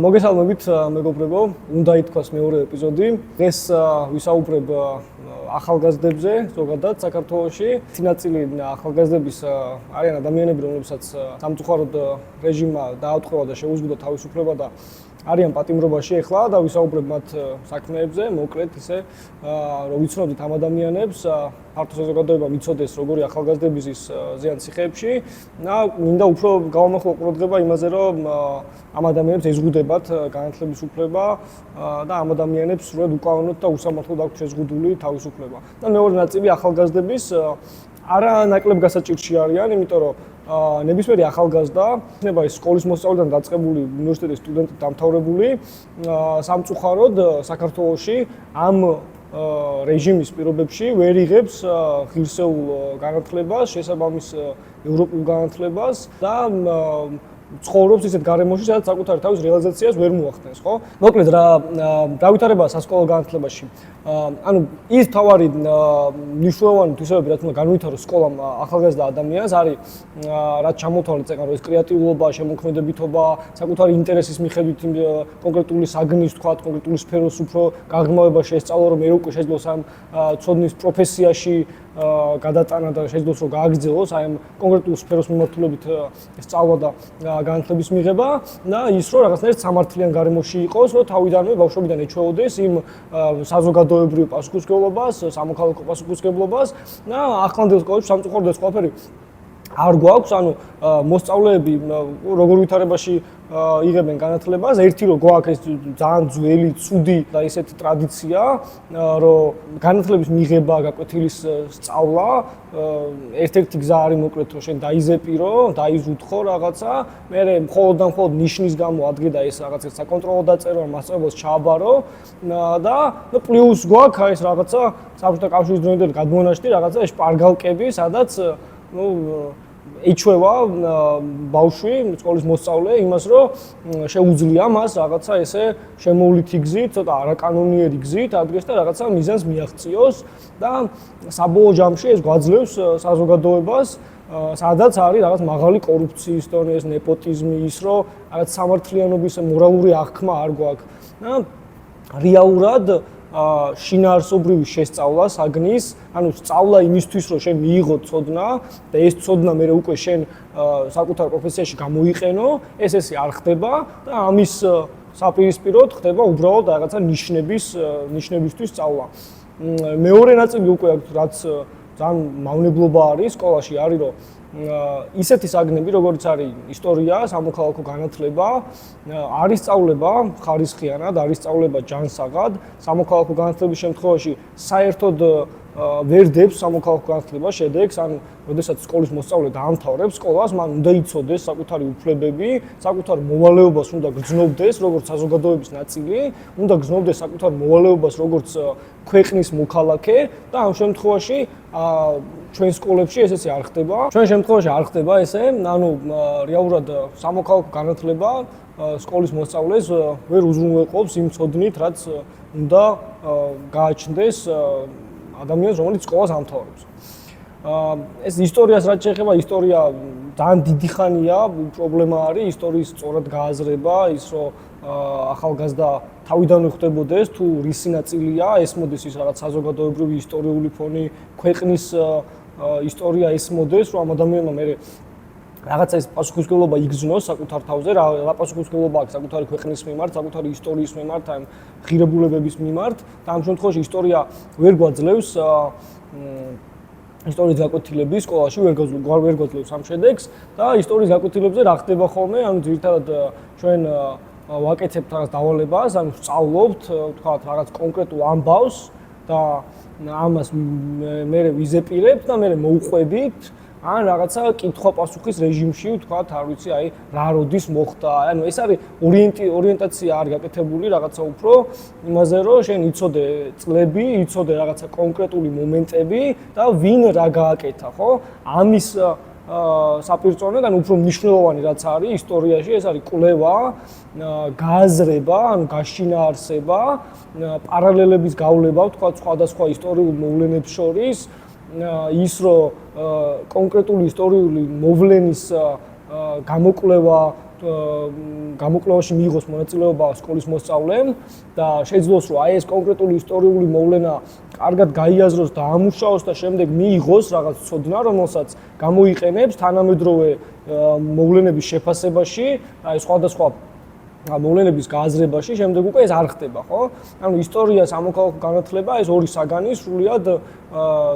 მოგესალმებით მეგობრებო, უნდა ითქვას მეორე ეპიზოდი. დღეს ვისაუბრებ ახალგაზრდებზე, ზოგადად საქართველოში. წინაწილი ახალგაზრდების არიან ადამიანები, რომლებსაც სამწუხაროდ რეჟიმმა დაატყვევა და შეუზღუდა თავისუფლება და არიან პატიმრობაში ახლა და ვისაუბრებ მათ საქმეებზე, მოკლედ ისე, რომ ვიცნობდით ამ ადამიანებს, ფართო საზოგადოება მიცოდეს, როგორი ახალგაზრდების ზიანციხეებში და მინდა უფრო გავამახვილო ყურადღება იმაზე, რომ ამ ადამიანებს ეზღუდებათ განათლების უფლება და ამ ადამიანებს სრულად უკანონოდ და უსამართლოდ აქვს შეზღუდული თავისუფლება. და მეორე ნაწილი ახალგაზრდების არა ნაკლებ გასაჭირში არიან, იმიტომ რომ ნებისმიერი ახალგაზრდა, იქნება ის სკოლის მოსწავლიდან დაწყებული უნივერსიტეტის სტუდენტი დამთავრებული, სამწუხაროდ საქართველოში ამ რეჟიმის პირობებში ვერ იღებს ღირსეულ განათლებას, შესაბამის ევროპულ განათლებას და ცხოვრობს ისეთ გარემოში, სადაც საკუთარი თავის რეალიზაციას ვერ მოახდენს, ხო? მოკლედ რა ვითარება სასკოლო განათლებაში. ანუ ის თავარი მნიშვნელოვანი თვისებები, რაც უნდა განვითაროს სკოლამ ახალგაზრდა ადამიანს, არის რაც ჩამოთვალეთ წეგან, რომ ეს კრეატიულობა, შემოქმედებითობა, საკუთარი ინტერესის მიხედვით კონკრეტული საგნის, თქვა, კონკრეტული სფეროს უფრო გაღრმავება შეესწავლა, რომ მე უკვე შეძლოს ამ ცოდნის პროფესიაში გადატანა და შეძლოს რომ გააგრძელოს აი ამ კონკრეტულ სფეროს მიმართულებით სწავლა და განათლების მიღება და ის რომ რაღაცნაირად სამართლიან გარემოში იყოს, რომ თავიდანვე ბავშვობიდან ეჩვეოდეს იმ საზოგადოებრივ პასუხისმგებლობას, სამოქალაქო პასუხისმგებლობას და ახლანდელ სკოლებში სამწუხაროდ ეს ყველაფერი არ გვაქვს, ანუ მოსწავლეები როგორ ვითარებაში იღებენ განათლებას, ერთი რომ გვაქვს ეს ძალიან ძველი, ცუდი და ისეთი ტრადიცია, რომ განათლების მიღება, გაკვეთილის სწავლა, ერთ-ერთი გზა არის მოკლედ რომ შენ დაიზეპირო, დაიზუთხო რაღაცა, მერე მხოლოდ და მხოლოდ ნიშნის გამო ადგე და ეს რაღაცა საკონტროლო დაწერო, მასწავლებლს ჩააბარო და პლუს გვაქვს ეს რაღაცა საბჭოთა კავშირის დროინდელი გადმონაშთი, რაღაცა შპარგალკები, სადაც ეჩვევა ბავშვი, სკოლის მოსწავლე იმას, რომ შეუძლია მას რაღაცა ესე შემოვლითი გზით, ცოტა არაკანონიერი გზით ადგეს და რაღაცა მიზანს მიაღწიოს და საბოლოო ჯამში ეს გვაძლევს საზოგადოებას, სადაც არის რაღაც მაღალი კორუფციის დონე, ეს ნეპოტიზმი, ის რომ რაღაც სამართლიანობის მორალური აღქმა არ გვაქვს და რეალურად შინაარსობრივი შესწავლა საგნის, ანუ სწავლა იმისთვის, რომ შენ მიიღო ცოდნა და ეს ცოდნა მე უკვე შენ საკუთარ პროფესიაში გამოიყენო, ესე არ ხდება და ამის საპირისპიროდ ხდება უბრალოდ რაღაცა ნიშნებისთვის სწავლა. მეორე ნაწილი უკვე აქვს, რაც ძალიან მავნებლობა არის სკოლაში, არის რომ ისეთი საგნები, როგორც არის ისტორია, სამოქალაქო განათლება, არის სწავლება ხარისხიანად, არის სწავლება ჯანსაღად, სამოქალაქო განათლების შემთხვევაში საერთოდ ვერ დებს სამოქალაქო განათლება შედეგს, ანუ როდესაც სკოლის მოსწავლე დაამთავრებს სკოლას, მან უნდა იცოდეს საკუთარი უფლებები, საკუთარ მოვალეობას უნდა გრძნობდეს როგორც საზოგადოების ნაწილი, უნდა გრძნობდეს საკუთარ მოვალეობას როგორც ქვეყნის მოქალაქე და ამ შემთხვევაში ჩვენ სკოლებში ესეც არ ხდება. ჩვენ შემთხვევაში არ ხდება ესე, ანუ რეალურად სამოქალაქო განათლება სკოლის მოსწავლეს ვერ უზრუნველყოფს იმ ცოდნით, რაც უნდა გააჩნდეს ადამიანს, რომელიც სკოლას ამთავრებს. ეს ისტორიას რაც შეეხება, ისტორია ძალიან დიდი ხანია პრობლემა არის, ისტორიის სწორად გააზრება, ის რომ ახალგაზრდა თავიდანვე ხვდებოდეს თუ რისი ნაწილია, ესმოდეს ის რაღაც საზოგადოებრივი ისტორიული ფონი, ქვეყნის ისტორია ესმოდეს, რომ ამ ადამიანმა მე რაღაცა ეს პასუხისმგებლობა იგრძნოს საკუთარ თავზე, რა პასუხისმგებლობა აქვს საკუთარი ქვეყნის მიმართ, საკუთარი ისტორიის მიმართ, ამ ღირებულებების მიმართ და ამ შემთხვევაში ისტორია ვერ გვაძლევს ისტორიის გაკვეთილების სკოლაში ვერ გვაძლევს ამ შედეგს და ისტორიის გაკვეთილებზე რა ხდება ხოლმე, ანუ ძირითადად ჩვენ ვაკეთებთ რაღაც დავალებას, ანუ სწავლობთ, თქვათ, რაღაც კონკრეტულ ამბავს და ამას მე ვიზეპირებთ და მე მოვყვებით ან რაღაცა კითხვა-პასუხის რეჟიმში, თქვათ, არ ვიცი, აი, რა როდის მოხდა. ანუ ეს არის ორიენტაცია არის გაკეთებული რაღაცა უფრო იმაზე, რომ შენ იცოდე წლები, იცოდე რაღაცა კონკრეტული მომენტები და ვინ რა გააკეთა, ხო? ამის საპირწონედ, ანუ უფრო მნიშვნელოვანი რაც არის ისტორიაში, ეს არის კვლევა, გააზრება, ანუ გაშინაარსება, პარალელების გავლება, თქვათ, სხვადასხვა ისტორიულ მოვლენებს შორის, ის რომ კონკრეტული ისტორიული მოვლენის გამოკვლევა გამოკვლევაში მიიღოს მონაწილეობა სკოლის მოსწავლემ და შეძლოს რომ აი ეს კონკრეტული ისტორიული მოვლენა კარგად გაიაზროს და ამუშაოს და შემდეგ მიიღოს რაღაც ცოდნა, რომელსაც გამოიყენებს თანამედროვე მოვლენების შეფასებაში, აი სხვადასხვა მოვლენების გააზრებაში, შემდეგ უკვე ეს არ ხდება, ხო? ანუ ისტორია სამოქალაქო განათლება ეს ორი საგანი სრულიად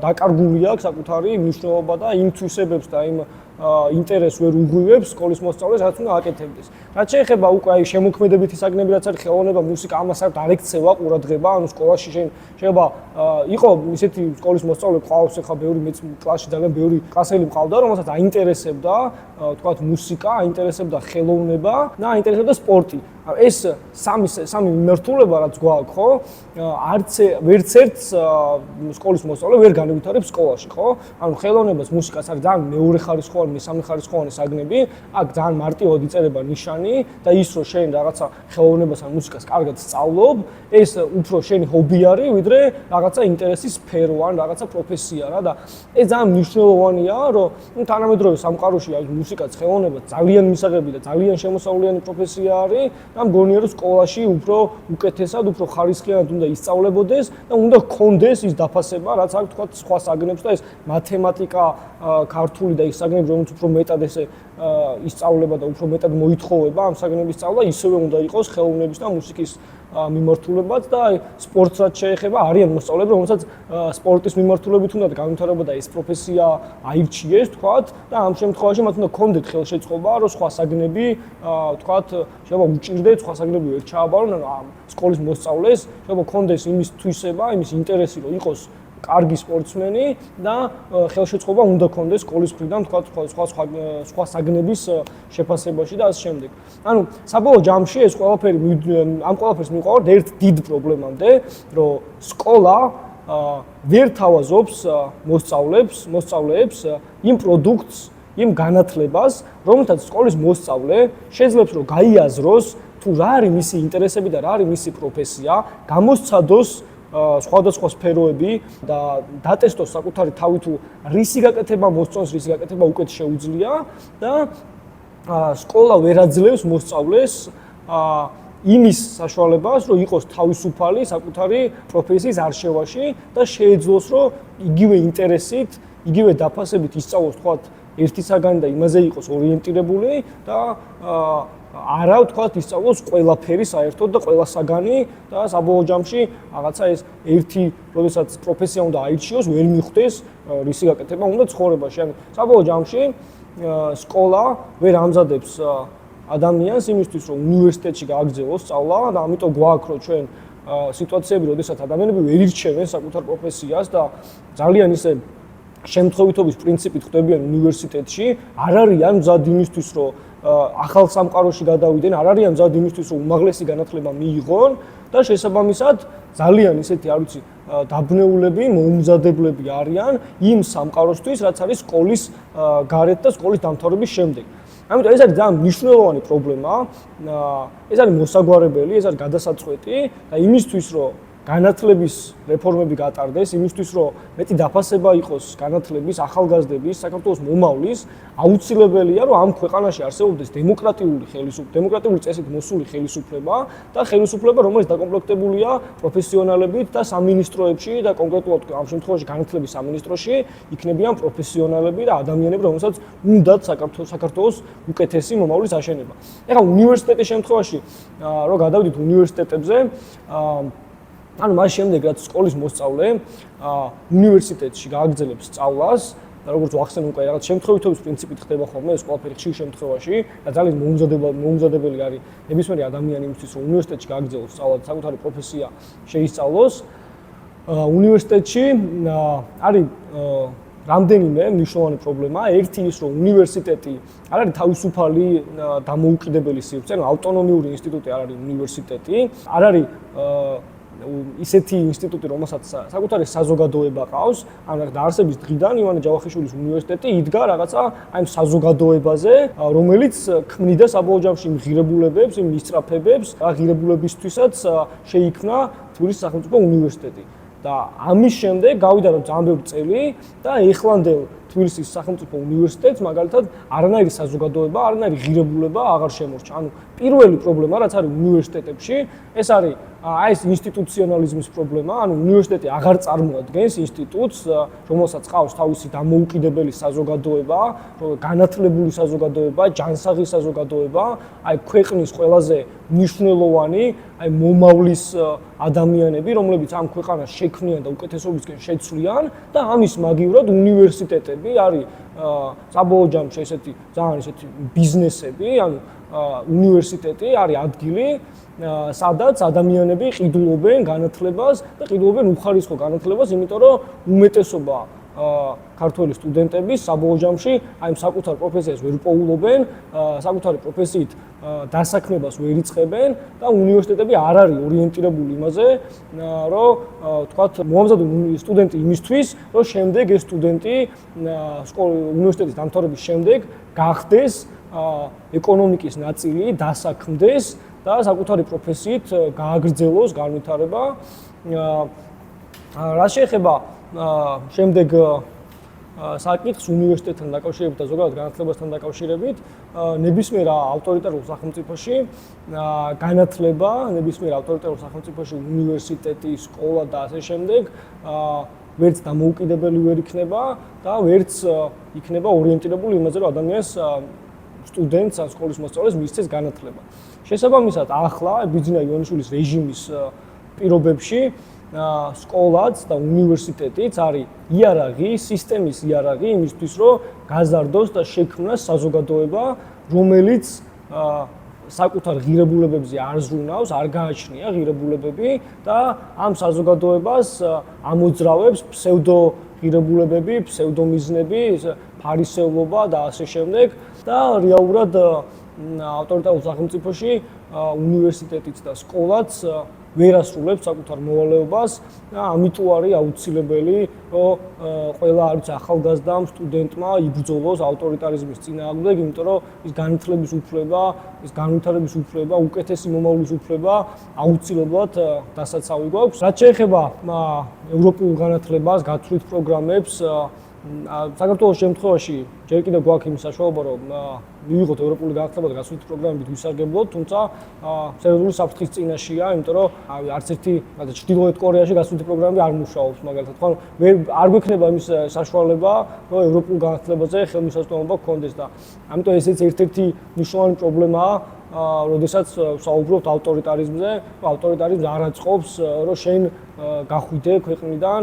დაკარგული აქვს საკუთარი მნიშვნელობა და იმ თვისებებს და იმ ინტერესს ვერ უღვივებს სკოლის მოსწავლეს, რაც უნდა აკეთებდეს. რაც შეეხება უკვე აი შემოქმედებითი საგნები, რაც არის ხელოვნება, მუსიკა, ამას არ დარექცევა, ყურადღება, ანუ სკოლაში შეიძლება იყო ისეთი სკოლის მოსწავლე ყავს, ახლა ბევრი მეც კლასში ძალიან ბევრი კლასელი მყავდა, რომელსაც აინტერესებდა, თქვათ მუსიკა, აინტერესებდა ხელოვნება და აინტერესებდა სპორტი. ეს სამი მიმართულება რაც გვაქვს, ხო? ვერც ერთს სკოლის მოსწავლე ვერ განევითარებს სკოლაში, ხო? ანუ ხელოვნებას, მუსიკას არის ძალიან მეორე ხარისხოვანი, მესამე ხარისხოვანი საგნები, აქ ძალიან მარტივად იწერება ნიშანი და ის რომ შენ რაღაცა ხელოვნებას ან მუსიკას კარგად სწავლობ, ეს უფრო შენი ჰობი არის, ვიდრე რაღაცა ინტერესის სფერო ან რაღაცა პროფესია რა და ეს ძალიან მნიშვნელოვანია, რომ თანამედროვე სამყაროში აი მუსიკაც, ხელოვნება ძალიან მისაღები და ძალიან შემოსავლიანი პროფესია არის. და მგონია რომ სკოლაში უფრო უკეთესად, უფრო ხარისხიანად უნდა ისწავლებოდეს და უნდა გქონდეს ის დაფასება, რაც აქვს თქვა სხვა საგნებს და ეს მათემატიკა, ქართული და ის საგნები, რომელიც უფრო მეტად ესე ისწავლება და უფრო მეტად მოითხოვება ამ საგნების სწავლა, ისევე უნდა იყოს ხელოვნების და მუსიკის მიმართულებაც და აი სპორტს რაც შეეხება, არიან მოსწავლეები, რომელსაც სპორტის მიმართულებით უნდა განვითარება და ეს პროფესია აირჩიეს, თქვათ, და ამ შემთხვევაში მათ უნდა გქონდეთ ხელშეწყობა, რომ სხვა საგნები, თქვათ, შეიძლება უჭირდეთ, სხვა საგნები ვერ ჩააბარონ, ამ სკოლის მოსწავლეს, შეიძლება გქონდეს იმის თვისება, იმის ინტერესი, რომ იყოს კარგი სპორტსმენი და ხელშეწყობა უნდა გქონდეს სკოლის მხრიდან, თქვათ, სხვა საგნების შეფასებაში და ასე შემდეგ. ანუ საბოლოო ჯამში ეს ყველაფერი ამ ყველაფერს მივყავართ ერთ დიდ პრობლემამდე, რომ სკოლა ვერ თავაზობს მოსწავლეებს იმ პროდუქტს, იმ განათლებას, რომელთაც სკოლის მოსწავლე შეძლებს რომ გაიაზროს თუ რა არის მისი ინტერესები და რა არის მისი პროფესია, გამოსცადოს სხვადასხვა სფეროები და დატესტოს საკუთარი თავი თუ რისი გაკეთება მოსწონს, რისი გაკეთება უკეთ შეუძლია და სკოლა ვერ აძლევს მოსწავლეს იმის საშუალებას, რომ იყოს თავისუფალი საკუთარი პროფესიის არჩევაში და შეეძლოს, რომ იგივე ინტერესით, იგივე დაფასებით ისწავლოს თქვათ ერთი საგანი და იმაზე იყოს ორიენტირებული და არა ვთქვათ ისწავლოს ყველაფერი საერთოდ და ყველა საგანი და საბოლოო ჯამში რაღაცა ეს ერთი, როდესაც პროფესია უნდა აირჩიოს, ვერ მიხვდეს რისი გაკეთება უნდა ცხოვრებაში. ანუ საბოლოო ჯამში სკოლა ვერ ამზადებს ადამიანს იმისთვის, რომ უნივერსიტეტში გააგრძელოს სწავლა და ამიტომ გვაქვს რომ ჩვენ სიტუაციები, როდესაც ადამიანები ვერ ირჩევენ საკუთარ პროფესიას და ძალიან ისე შემთხვევითობის პრინციპით ხდებიან უნივერსიტეტში, არ არიან მზად იმისთვის, რომ ახალ სამყაროში გადავიდნენ, არ არიან მზად იმისთვის, რომ უმაღლესი განათლება მიიღონ და შესაბამისად ძალიან ისეთი, არ ვიცი, დაბნეულები, მოუმზადებლები არიან იმ სამყაროსთვის, რაც არის სკოლის გარეთ და სკოლის დამთავრების შემდეგ. ამიტომ ეს არის ძალიან მნიშვნელოვანი პრობლემა, ეს არის მოსაგვარებელი, ეს არის გადასაწყვეტი და იმისთვის, რომ განათლების რეფორმები გატარდეს, იმისთვის, რომ მეტი დაფასება იყოს განათლების, ახალგაზრდების, საქართველოს მომავლის, აუცილებელია, რომ ამ ქვეყანაში არსებობდეს დემოკრატიული წესით მოსული ხელისუფლება და ხელისუფლება, რომელიც დაკომპლექტებულია პროფესიონალებით და სამინისტროებში და კონკრეტულად ამ შემთხვევაში განათლების სამინისტროში იქნებიან პროფესიონალები და ადამიანები, რომელსაც უნდათ საქართველოს უკეთესი მომავლის აშენება. ეხლა უნივერსიტეტის შემთხვევაში, რომ გადავიდეთ უნივერსიტეტებზე, ანუ მას შემდეგ რაც სკოლის მოსწავლე უნივერსიტეტში გააგრძელებს სწავლას და როგორც ვახსენე უკვე რაღაც შემთხვევითობის პრინციპით ხდება ხოლმე ეს ყველაფერი ხშირ შემთხვევაში და ძალიან მოუმზადებელი არის ნებისმიერი ადამიანი იმისთვის რომ უნივერსიტეტში გააგრძელოს სწავლა და საკუთარი პროფესია შეისწავლოს უნივერსიტეტში არის რამდენიმე მნიშვნელოვანი პრობლემა. ერთი ის რომ უნივერსიტეტი არ არის თავისუფალი დამოუკიდებელი სივრცე, ანუ ავტონომიური ინსტიტუტი არ არის უნივერსიტეტი, არ არის ისეთი ინსტიტუტი, რომელსაც საკუთარი საზოგადოება ყავს, ანუ დაარსების დღიდან ივანე ჯავახიშვილის უნივერსიტეტი იდგა რაღაცა აი საზოგადოებაზე, რომელიც ქმნიდა საბოლოო ჯამში ღირებულებებს, იმ ისწრაფებებს, ღირებულებისთვისაც შეიქმნა თბილისის სახელმწიფო უნივერსიტეტი. და ამის შემდეგ გავიდა რომ ძალიან ბევრი წელი და ეხლანდელ თბილისის სახელმწიფო უნივერსიტეტს მაგალითად არანაირი საზოგადოება, არანაირი ღირებულება აღარ შემორჩა. ანუ პირველი პრობლემა რაც არის უნივერსიტეტებში, ეს არის ეს ინსტიტუციონალიზმის პრობლემა, ანუ უნივერსიტეტი აღარ წარმოადგენს ინსტიტუტს, რომელსაც ყავს თავისი დამოუკიდებელი საზოგადოება, განათლებული საზოგადოება, ჯანსაღი საზოგადოება, ქვეყნის ყველაზე მნიშვნელოვანი, მომავლის ადამიანები, რომლებიც ამ ქვეყანას შექმნიან და უკეთესობისკენ შეცვლიან და ამის მაგივრად უნივერსიტეტები არის საბოლოო ჯამში ესეთი ძალიან ესეთი ბიზნესები, ანუ უნივერსიტეტი არის ადგილი, სადაც ადამიანები ყიდულობენ განათლებას და ყიდულობენ უხარისხო განათლებას, იმიტომ რომ უმეტესობა ქართველი სტუდენტები საბოლოო ჯამში აი საკუთარ პროფესიას ვერ პოულობენ, საკუთარი პროფესიით დასაქმებას ვერ იწყებენ და უნივერსიტეტები არ არის ორიენტირებული იმაზე, რომ თქვათ მოამზადონ სტუდენტი იმისთვის, რომ შემდეგ ეს სტუდენტი უნივერსიტეტის დამთავრების შემდეგ გახდეს ეკონომიკის ნაწილი, დასაქმდეს და საკუთარი პროფესიით გააგრძელოს განვითარება. რა შეეხება შემდეგ საკითხს უნივერსიტეტთან დაკავშირებით და ზოგადად განათლებასთან დაკავშირებით, ნებისმიერ ავტორიტარულ სახელმწიფოში განათლება, ნებისმიერ ავტორიტარულ სახელმწიფოში უნივერსიტეტი, სკოლა და ასე შემდეგ ვერც დამოუკიდებელი ვერ იქნება და ვერც იქნება ორიენტირებული იმაზე, რომ ადამიანს სტუდენტს ან სკოლის მოსწავლეს მისცეს განათლება. შესაბამისად, ახლა ბიძინა ივანიშვილის რეჟიმის პირობებში სკოლაც და უნივერსიტეტიც არის იარაღი, სისტემის იარაღი იმისთვის, რომ გაზარდოს და შექმნას საზოგადოება, რომელიც საკუთარ ღირებულებებზე არ ზრუნავს, არ გააჩნია ღირებულებები და ამ საზოგადოებას ამოძრავებს ფსევდო ღირებულებები, ფსევდომიზნები, ფარისევლობა და ასე შემდეგ და რეალურად ავტორიტარულ სახელმწიფოში უნივერსიტეტიც და სკოლაც ვერ ასრულებს საკუთარ მოვალეობას და ამიტომ არის აუცილებელი, რომ ყველა არც ახალგაზრდამ, სტუდენტმა იბრძოლოს ავტორიტარიზმის წინააღმდეგ, იმიტომ რომ ის განათლების უფლება, ის განვითარების უფლება, უკეთესი მომავლის უფლება აუცილებლად დასაცავი გვაქვს. რაც შეეხება ევროპულ განათლებას, გათვლით პროგრამებს, საქართველოს შემთხვევაში ჯერ კიდევ გვაქვს იმის საშუალება, რომ მივიღოთ ევროპული განათლება და გასვლით პროგრამებით ვისარგებლოთ, თუმცა სერიოზული საფრთხის წინაშეა, იმიტომ რომ არც ერთი ჩრდილოეთ კორეაში გასვლით პროგრამები არ მუშაობს მაგალითად, ხო? არ გვექნება იმის საშუალება, რომ ევროპულ განათლებაზე ხელმისაწვდომობა გქონდეს და ამიტომ ესეც ერთ-ერთი მნიშვნელოვანი პრობლემაა, როდესაც ვსაუბრობთ ავტორიტარიზმზე, ავტორიტარიზმს არ აწყობს, რომ შენ გახვიდე ქვეყნიდან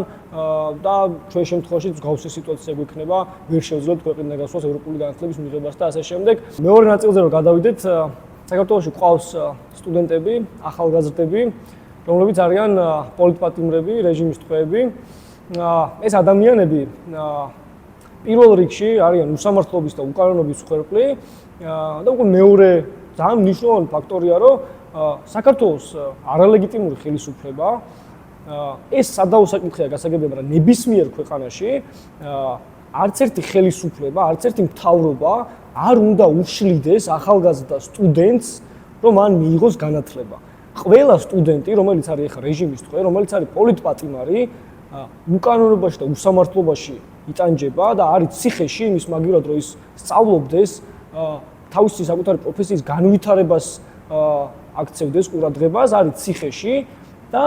და ჩვენ შემთხვევაში მსგავსი სიტუაცია გვექნება, ვერ შევძლებთ ქვეყნიდან გასვლას ევროპული განათლების მიღებას და ასე შემდეგ. მეორე ნაწილზე რომ გადავიდეთ, საქართველოში ყავს სტუდენტები, ახალგაზრდები, რომლებიც არიან პოლიტპატიმრები, რეჟიმის ტყვეები. ეს ადამიანები პირველ რიგში არიან უსამართლობის და უკანონობის მსხვერპლი და უკვე მეორე ძალიან მნიშვნელოვანი ფაქტორია, რომ საქართველოს არალეგიტიმური ხელისუფლება ეს სადავო საკითხია გასაგებია, მაგრამ ნებისმიერ ქვეყანაში არც ერთი ხელისუფლება, არც ერთი მთავრობა არ უნდა უშლიდეს ახალგაზრდა სტუდენტს, რომ მან მიიღოს განათლება. ყველა სტუდენტი, რომელიც არის ახლა რეჟიმის ტყვე, რომელიც არის პოლიტპატიმარი, უკანონობაში და უსამართლობაში იტანჯება და არის ციხეში იმის მაგივრად, რომ ის სწავლობდეს თავისი საკუთარი პროფესიის განვითარებას აქცევდეს ყურადღებას, არის ციხეში და